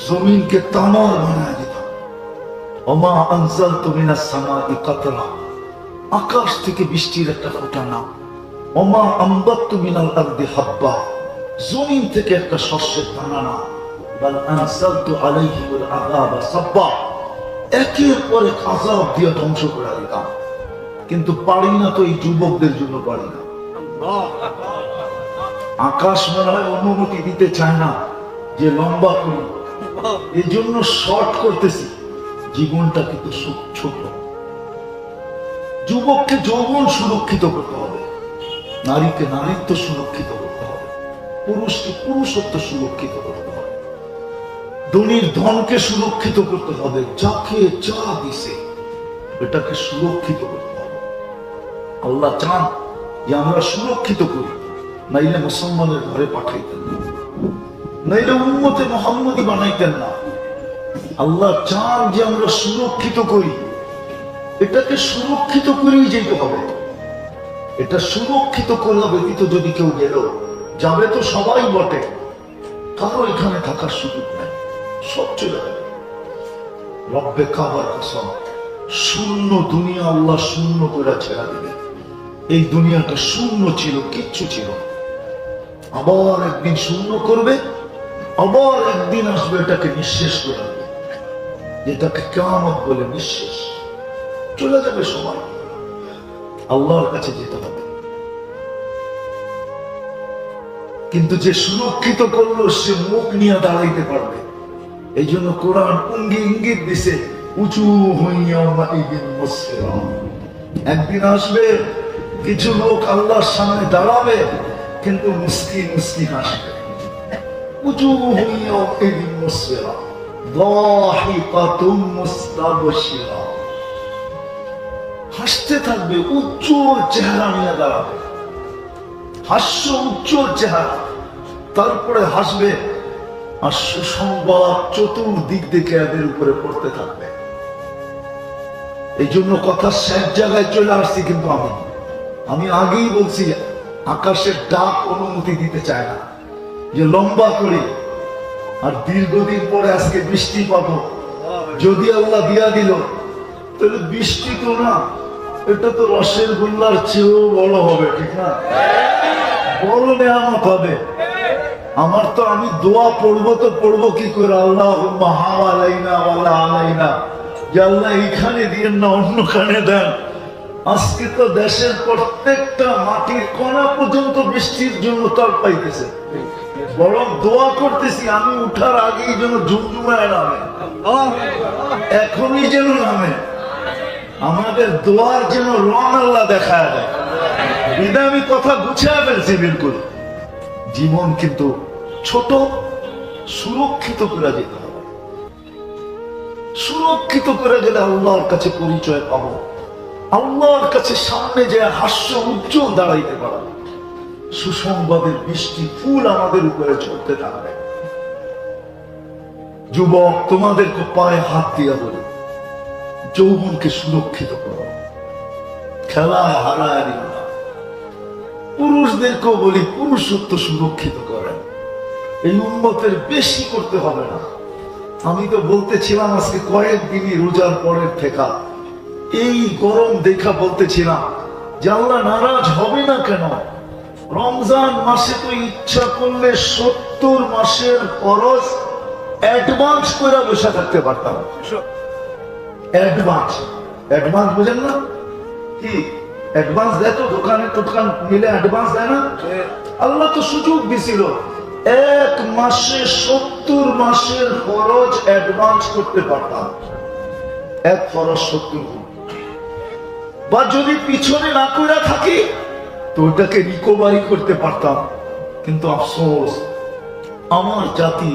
জমিনকে তামার বানিয়ে দিতাম, ওমা আনজালতু মিনাস সামাই কাতরা, আকাশ থেকে বৃষ্টির একটা ফোঁটা না, ওমা আমবাততু মিনাল আরদি হাব্বা, জমিন থেকে একটা শস্যের দানা না, বাল আনজালতু আলাইহিমুল আযাবা সাব্বা, একের পর এক আযাব দিয়ে ধ্বংস করে দিতাম। কিন্তু পারি না তো, এই যুবকদের জন্য পারি না। আকাশ মনে হয় অনুমতি দিতে চায় না যে লম্বা করি, এই জন্য শর্ট করতেছি। জীবনটা কিন্তু ছোট। যুবককে যৌবন সুরক্ষিত করতে হবে, নারীকে নারীত্ব সুরক্ষিত করতে হবে, পুরুষকে পুরুষত্ব সুরক্ষিত করতে হবে, ধনীর ধনকে সুরক্ষিত করতে হবে, যাকে যা দিছে এটাকে সুরক্ষিত করতে হবে। আল্লাহ চান যে আমরা সুরক্ষিত করি, নাইলে মুসলমানের ঘরে পাঠাইতেন না, নাইলে উম্মতে মুহাম্মদী বানাইতেন না। আল্লাহ চান যে আমরা সুরক্ষিত করি, এটাকে সুরক্ষিত করেই যেতে হবে। এটা সুরক্ষিত করা ব্যতীত যদি কেউ গেল, যাবে তো সবাই বটে, কারো এখানে থাকার সুযোগ নেই, সব চলে যাবে। রব্বে কাবার কসম, শূন্য দুনিয়া আল্লাহ শূন্য করে ছেড়া দিবে। এই দুনিয়াটা শূন্য ছিল, কিচ্ছু ছিল, আবার একদিন শূন্য করবে, আবার একদিন আসবে এটাকে নিঃশেষ করে দেবে, যেটাকে কিয়ামত বলে নিঃশেষ। চলে যাবে সময়, আল্লাহর কাছে যেতে হবে। কিন্তু যে সুরক্ষিত করলো সে মুখ নিয়ে দাঁড়াইতে পারবে। এই জন্য কোরআন ইঙ্গিত দিছে, উঁচু হইয়া একদিন আসবে কিছু লোক আল্লাহর সামনে দাঁড়াবে, কিন্তু মুস্কি মুস্কি হাসবে। উঁচু হইয়া হাসতে থাকবে, উজ্জ্বল চেহারা নিয়ে দাঁড়াবে, হাস্য উজ্জ্বল চেহারা, তারপরে হাসবে, আর সুসংবাদ চতুর্দিক থেকে এদের উপরে পড়তে থাকবে। এই জন্য কথা শেষ জায়গায় চলে আসছি, কিন্তু আমি আগেই বলছি, আকাশের ডাক অনুমতি দিতে চায় না যে লম্বা করি, আর দীর্ঘদিন পরে আজকে বৃষ্টি পাবো। যদি আল্লাহ দিয়া দিল, তাহলে বৃষ্টি তো না, এটা তো রসের গোল্লার চেয়েও বড় হবে, ঠিক না? বড় নেয়ামত হবে। আমার তো, আমি দোয়া পড়বো তো পড়বো কি করে, আল্লাহুম্মা হাওয়ালাইনা ওয়ালা আলাইনা, যে আল্লাহ এইখানে দিয়েন না, অন্যখানে দেন। আজকে তো দেশের প্রত্যেকটা মাটির কণা পর্যন্ত বৃষ্টির জন্য তর পাইতেছে। বরং দোয়া করতেছি আমি উঠার আগেই যেন ঝুমঝুমায় নামে, এখনই যেন নামে। আমাদের দোয়ার যেন রং আল্লাহ দেখায় দেয়। বিদায় আমি কথা গুছিয়ে ফেলছি বিলকুল। জীবন কিন্তু ছোট, সুরক্ষিত করে যেতে হবে। সুরক্ষিত করে গেলে আল্লাহর কাছে পরিচয় পাবো, আল্লাহর কাছে সামনে যে হাস্য উজ্জ্বল দাঁড়াইতে পারবো। সুসংবাদের বৃষ্টি ফুল আমাদের উপরে চলতে থাকবে। যুবক, তোমাদেরকে পায়ে হাত দিয়া বলি, যৌবনকে সুরক্ষিত করো, খেলায় হারায় দিও না। পুরুষদেরকেও বলি, পুরুষত্ব সুরক্ষিত করেন। এই উম্মতের বেশি করতে হবে না। আমি তো বলতেছিলাম আজকে কয়েকদিনই রোজার পরের থেকে, এই গরম দেখা বলতেছিলাম যে আল্লাহ নারাজ হবে না কেন? রমজান মাসে তো ইচ্ছা করলে 70 মাসের ফরজ অ্যাডভান্স করে বসে থাকতে পারতাম। অ্যাডভান্স, অ্যাডভান্স বুঝেন না কি? অ্যাডভান্স দেয় তো, দোকানে দোকান মিলে অ্যাডভান্স দেয় না? আল্লাহ তো সুযোগ দিছিল, 1 মাসে 70 মাসের ফরজ অ্যাডভান্স করতে পারতাম। এক ফরজ 70, বা যদি পিছনে না করে থাকি তো ওটাকে রিকভারি করতে পারতাম। কিন্তু আফসোস, আমার জাতি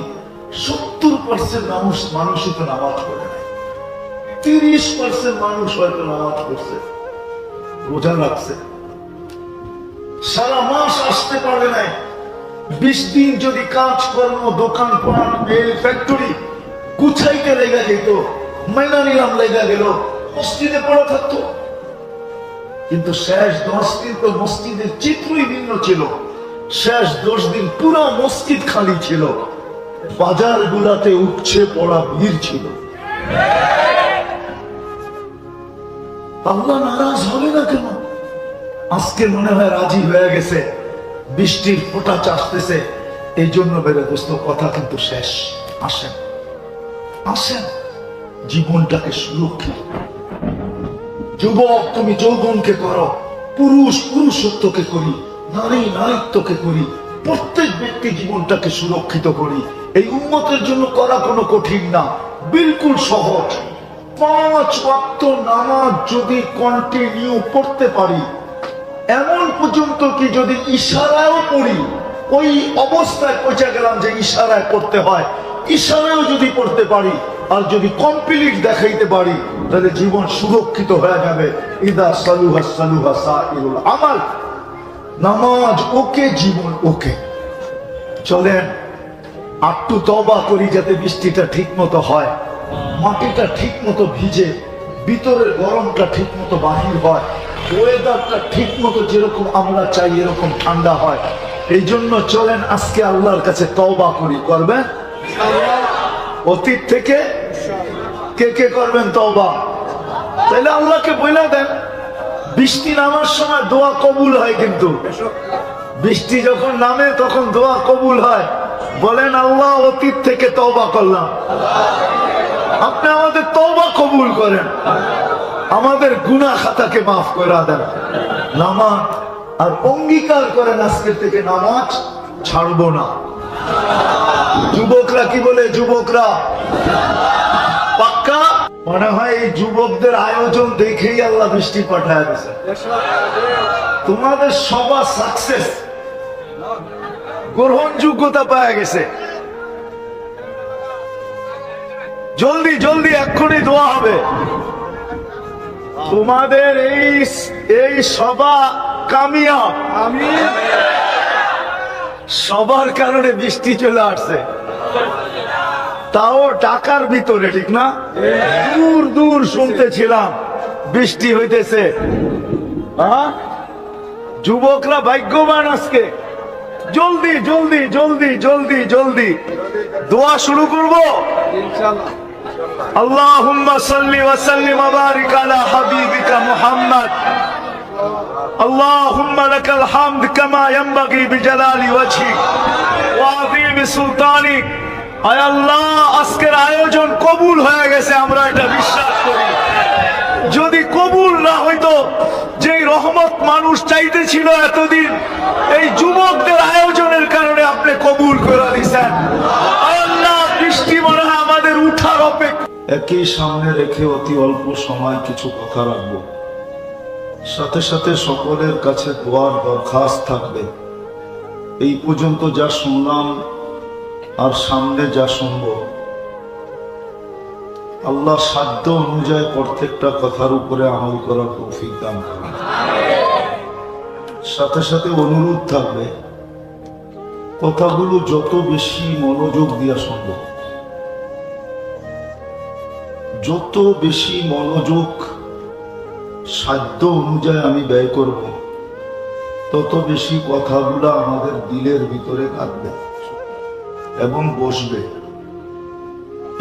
70% মানুষই তো নামাজ পড়ে নাই। 30% মানুষ হয়তো নামাজ পড়ছে, রোজা রাখছে, সারা মাস আসতে পারে নাই। 20 দিন যদি কাজকর্ম, দোকান পাট, মেল, ফ্যাক্টরি গুছাইতে লেগে যেত, মাইনা নিলাম লেগে গেল, মসজিদে পড়া থাকতো। কিন্তু শেষ 10 দিন তো মসজিদের চিত্রই ভিন্ন ছিল। শেষ 10 দিন পুরো মসজিদ খালি ছিল, বাজার গুলাতে উঠছে পড়া ভিড় ছিল। আল্লাহ নারাজ হবে না কেন? আজকে মনে হয় রাজি হয়ে গেছে, বৃষ্টির ফোঁটা চাষতেছে, এই জন্য বেড়ে দোস্ত কথা কিন্তু শেষ। আসেন আসেন, জীবনটাকে সুরক্ষিত। যুবক, তুমি যৌবনকে করো, পুরুষ পুরুষত্বকে করি, নারী নারীত্বকে করি, প্রত্যেক ব্যক্তি জীবনটাকে সুরক্ষিত করি। এই উম্মতের জন্য করা কোনো কঠিন না, বিলকুল সহজ। 5 ওয়াক্ত নামাজ যদি কন্টিনিউ পড়তে পারি, এমন পর্যন্ত কি যদি ইশারায়ও পড়ি, ওই অবস্থায় পৌঁছে গেলাম যে ইশারায় পড়তে হয়, ইশারায়ও যদি পড়তে পারি, আর যদি কমপ্লিট দেখাইতে পারি, তাহলে জীবন সুরক্ষিত হয়ে যাবে। ইদা সালুহা সালুহা সাইরুল আমাল। নামাজ ওকে, জীবন ওকে। চলেন একটু তওবা করি, যাতে বৃষ্টিটা ঠিক মতো হয়, মাটিটা ঠিক মতো ভিজে, ভিতরের গরমটা ঠিক মতো বাহির হয়, ওয়েদারটা ঠিক মতো যেরকম আমরা চাই এরকম ঠান্ডা হয়। এই জন্য চলেন আজকে আল্লাহর কাছে তওবা করি। করবেন অতীত থেকে? কে কে করবেন তওবা? তাহলে আল্লাহকে বলে দেন, বৃষ্টি নামার সময় দোয়া কবুল হয়, কিন্তু বৃষ্টি যখন নামে তখন দোয়া কবুল হয়। বলেন আল্লাহ অতীত থেকে তওবা করলাম, আপনি আমাদের তওবা কবুল করেন, আমাদের গুনাহ খাতাকে মাফ করে দেন। নামাজ আর অঙ্গীকার করেন আজকের থেকে নামাজ ছাড়বো না। যুবকরা কি বলে? যুবকরা পাক্কা? মনে হয় এই যুবকদের আয়োজন দেখেই আল্লাহ বৃষ্টি পাঠায় দিয়েছে। তোমাদের সবার সাকসেস, গ্রহণযোগ্যতা পাওয়া গেছে। জলদি জলদি এক্ষুনি দোয়া হবে। তোমাদের এই সভা কামিয়াব, সবার কারণে বৃষ্টি চলে আসছে, তাও ঢাকার ভিতরে, ঠিক না? দূর দূর শুনতেছিলাম বৃষ্টি হইতেছে। যুবকরা ভাগ্যবান আজকে। জলদি জলদি জলদি জলদি জলদি দোয়া শুরু করব। আল্লাহুম্মা সাল্লি ওয়া সাল্লিম ওয়া বারিক আলা হাবিবিকা মুহাম্মদ। আল্লাহুম্মা লাকাল হামদ কামা ইয়ানবাগি বিজালালি ওয়াজহিক ওয়া আযীমি সুলতানিক। আয় আল্লাহ, আজকের আয়োজন কবুল হয়ে গেছে, আমরা এটা বিশ্বাস করি। যদি কবুল না হইতো, যেই রহমত মানুষ চাইতেছিল এতদিন, এই যুবকদের আয়োজনের কারণে আপনি কবুল করে দিয়েছেন। আল্লাহ, বৃষ্টি মনে হয় আমাদের উঠার অপেক্ষা। একই সামনে রেখে অতি অল্প সময় কিছু কথা রাখবো, সাথে সাথে সকলের কাছে দোয়ার দরখাস্ত থাকবে। এই পর্যন্ত যা শুনলাম আর সামনে যা শুনব, আল্লাহ সাধ্য অনুযায়ী প্রত্যেকটা কথার উপরে আমল করার তৌফিক দান করেন। সাথে সাথে অনুরোধ থাকবে, কথাগুলো যত বেশি মনোযোগ দিয়া শুনব, যত বেশি মনোযোগ সাধ্য অনুযায়ী আমি ব্যয় করব, তত বেশি কথাগুলো আমাদের দিলের ভিতরে কাটবে এবং বসবে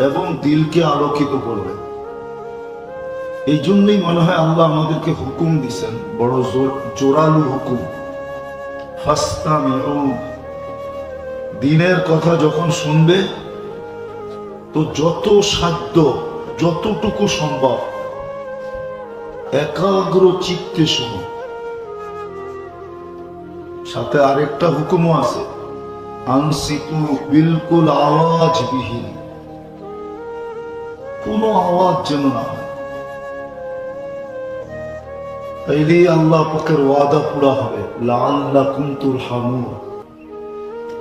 এবং দিলকে আলোকিত করবে। এই জন্যই মনে হয় আল্লাহ আমাদেরকে হুকুম দিছেন, বড় জোরালো হুকুম, ফাসতামিউ। দিনের কথা যখন শুনবে তো যত সাধ্য, যতটুকু সম্ভব একাগ্র চিত্তে শুনো। সাথে আরেকটা হুকুমও আছে, আনসিতু, বিলকুল আওয়াজবিহীন, কোনো আওয়াজ যেন না হয়। তাইলেই আল্লাহ পাকের ওয়াদা পুরা হবে, লাআল্লাকুম তুরহামুন।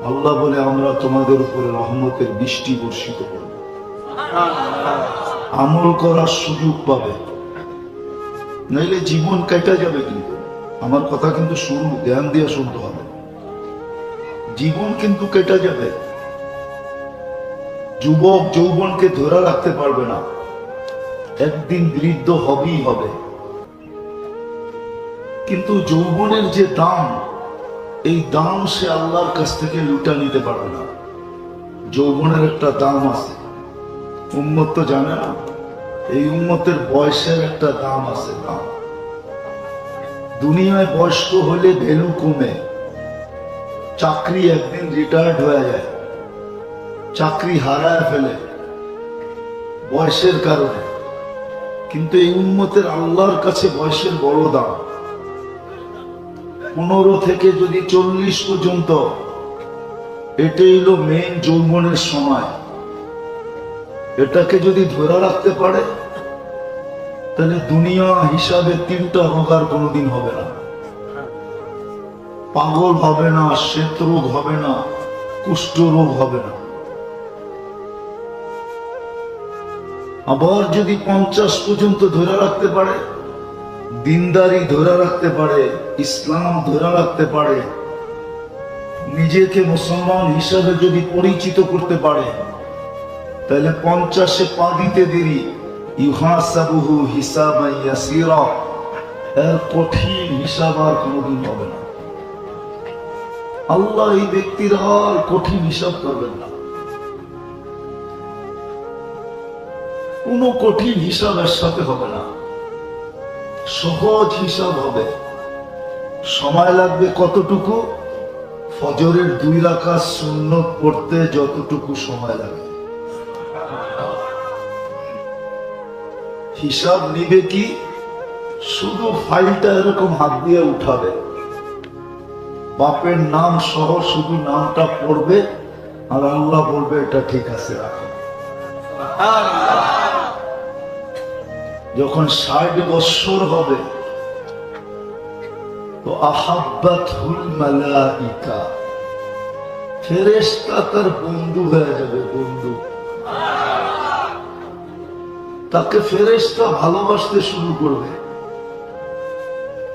আল্লাহ বলে আমরা তোমাদের উপরে রহমতের বৃষ্টি বর্ষিত করব, আমল করার সুযোগ পাবে, নাইলে জীবন কেটে যাবে। কিন্তু আমার কথা কিন্তু শুরু ধ্যান দিয়ে শুনতে হবে, জীবন কিন্তু কেটে যাবে। যুবক যৌবনকে ধরে রাখতে পারবে না, একদিন বৃদ্ধ হবেই হবে। কিন্তু যৌবনের যে দাম, এই দাম সে আল্লাহর কাছ থেকে লুটা নিতে পারবে না। যৌবনের একটা দাম আছে, উম্মত তো জানে না। এই উম্মতের বয়সের একটা দাম আছে, দাম। দুনিয়ায় বয়স্ক হলে ভ্যালু কমে, চাকরি একদিন রিটায়ার্ড হয়ে যায়, চাকরি হারায় ফেলে বয়সের কারণে। কিন্তু এই উম্মতের আল্লাহর কাছে বয়সের বড় দাম। 15 থেকে যদি 40 পর্যন্ত, এটাই হলো মেইন যৌবনের সময়। এটাকে যদি ধরে রাখতে পারে, তাহলে দুনিয়া হিসাবে 3টা রোগ আর কোনোদিন হবে না। পাগল হবে না, শ্বেত রোগ হবে না, কুষ্ঠ রোগ হবে না। আবার যদি 50 পর্যন্ত ধরে রাখতে পারে, দিনদারি ধরে রাখতে পারে, ইসলাম ধরে রাখতে পারে, নিজেকে মুসলমান হিসাবে যদি পরিচিত করতে পারে, তাহলে 50-এ পা দিতে দেরি। ইউহাসাবুহু হিসাবান ইয়াসীরা, এর কঠিন হিসাব আর কোনোদিন হবে না। আল্লাহ এই ব্যক্তির আর কঠিন হিসাব করবেন না। কোন কঠিন হিসাব এর সাথে হবে না, সহজ হিসাব হবে। সময় লাগবে কতটুকু? ফজরের 2 রাকাত সুন্নত পড়তে যতটুকু সময় লাগে। হিসাব নিবে কি? শুধু ফাইলটা এরকম হাত দিয়ে উঠাবে, বাপের নাম সহ শুধু নামটা পড়বে, আর আল্লাহ বলবে এটা ঠিক আছে রাখো। যখন 60 বছর হবে তো আহাব্বাতুল মালাইকা, ফেরেশতা তার বন্ধু হয়ে যাবে, বন্ধু। তাকে ফেরেশতা ভালোবাসতে শুরু করবে।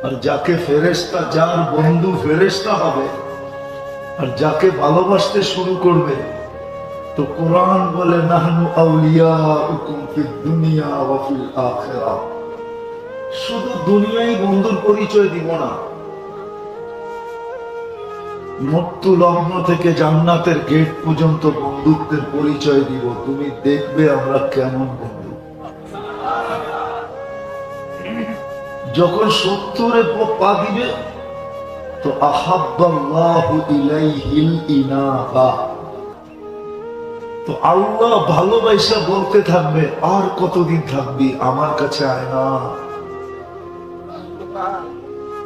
আর যাকে ফেরেশতা, যার বন্ধু ফেরেশতা হবে, আর যাকে ভালোবাসতে শুরু করবে, তো কোরআন বলে নাহনু আউলিয়াউকুম ফিদ দুনিয়া ওয়া ফিল আখিরাহ। শুধু দুনিয়ায় বন্ধুর পরিচয় দিব না, মৃত্যু লগ্ন থেকে জান্নাতের গেট পর্যন্ত বন্ধুত্বের পরিচয় দিব। তুমি দেখবে আমরা কেমন বন্ধু। যখন 70-এ পা দিবে তো আহাব্বাল্লাহু ইলাইহিল ইনাবা, তো আল্লাহ ভালোবাসা বলতে থাকবে, আর কতদিন থাকবি আমার কাছে, আয় না।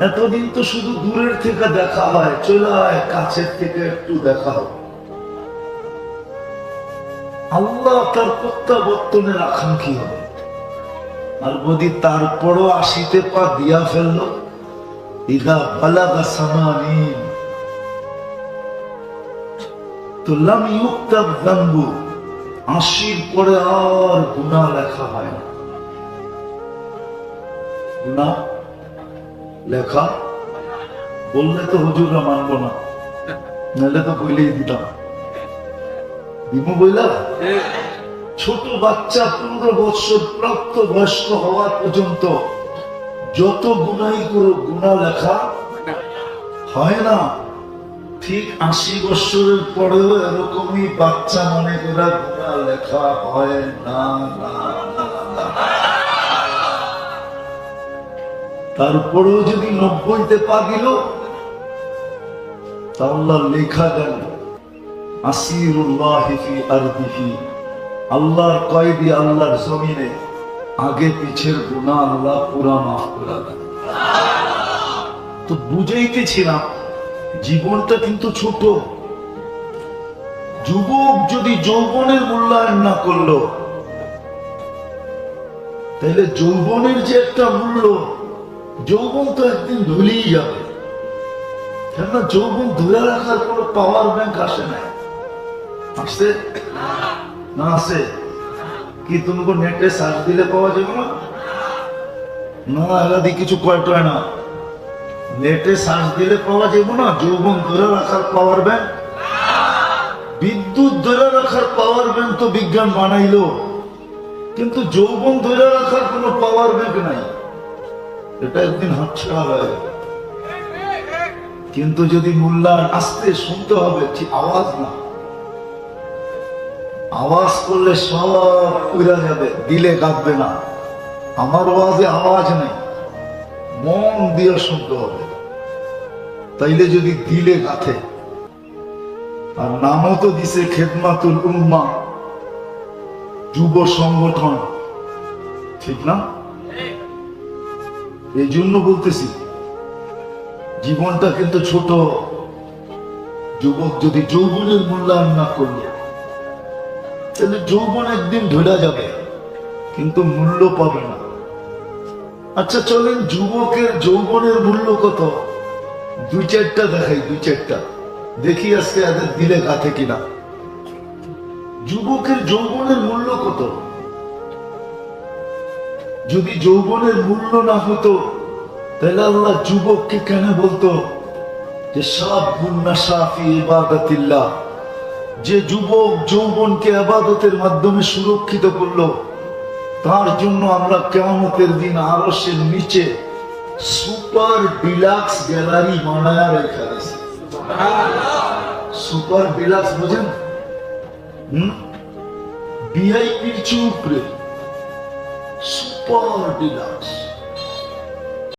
এতদিন তো শুধু দূরের থেকে দেখা হয়, চলে আয় কাছের থেকে একটু দেখা হয়। আল্লাহ তার প্রত্যাবর্তনের আকাঙ্ক্ষী হবে। আর যদি তারপরও 80-তে পা দিয়া ফেলল, ইদা বালাগা সামানিন, তো লাম ইউক্তাব যানবু, 80-র পরে আর গুনাহ লেখা হয় না। গুনাহ লেখা বললে তো হুজুররা মানবো না, নাহলে তো বইলেই দিতাম। দিমু বইলা? ছোট বাচ্চা 15 বছর প্রাপ্ত বয়স্ক হওয়া পর্যন্ত যত গুনাহই করো, গুনাহ লেখা হয় না। ঠিক 80 বছরের পরেও এরকমই বাচ্চা মনে করে গুনাহ লেখা হয় না। তারপরেও যদি 90-তে পা দিল, তাহলে লেখা গেল আসিরুল্লাহি ফি আরদিহি, আল্লাহর কয়েদি আল্লাহর জমিনে, আগে পিছের গুনাহ আল্লাহ পুরা মাফ করে দেন। তো বুঝাইতেছিলাম জীবনটা কিন্তু ছোট। যুবক যদি যৌবনের মূল্যায়ন না করলো, তাহলে যৌবনের যে একটা মূল্য, যৌবন তো একদিন ভুলেই যাবে। কেননা যৌবন ধরে রাখার কোনো পাওয়ার ব্যাংক আসে না। আসছে না? আছে কি? তুমি নেটে সার্চ দিলে পাওয়া যাবে না? না, আলাদি কিছু কয়টা না, নেটে সার্চ দিলে পাওয়া যাবে না। যৌবন ধরে রাখার পাওয়ার ব্যাংক, বিদ্যুৎ ধরে রাখার পাওয়ার ব্যাংক তো বিজ্ঞান বানাইলো, কিন্তু যৌবন ধরে রাখার কোনো পাওয়ার ব্যাংক নাই। এটা একদিন হাতছাড়া হয়ে যাবে। কিন্তু যদি মূল্যায়ন আসতে শুনতে হবে, ঠিক আওয়াজ না, আওয়াজ করলে সব উড়ে যাবে, দিলে কাঁদবে না। আমার আওয়াজে আওয়াজ নেই, মন দিয়ে শুনতে হবে। তাইলে যদি দিলে গাথে। আর নামও তো দিছে খেদমাতুল উম্মা, যুব সংগঠন, ঠিক না? এই জন্য বলতেছি জীবনটা কিন্তু ছোট। যুবক যদি যৌবনের মূল্যায়ন না করল, তাহলে যৌবন একদিন ধরা যাবে, কিন্তু মূল্য পাবে না। আচ্ছা চলেন, যুবকের যৌবনের মূল্য কত? 2-4টা দেখাই, 2-4টা দেখি আজকে এদের দিলে গাথে কিনা। যুবকের যৌবনের মূল্য কত? যদি যৌবনের মূল্য না হতো, তাহলে আল্লাহ যুবককে কেন বলতো যে শাবুন নাশা ফি ইবাদাতিল্লাহ? যে যুবক যৌবনকে ইবাদতের মাধ্যমে সুরক্ষিত করলো, তার জন্য আমরা কিয়ামতের দিন আরশের নিচে সুপার ডিলাক্স গ্যালারি বানায়া রেখে দিয়েছি। সুপার ডিলাক্স বোঝেন? ভিআইপির চেয়ে উপরে সুপার ডিলাক্স।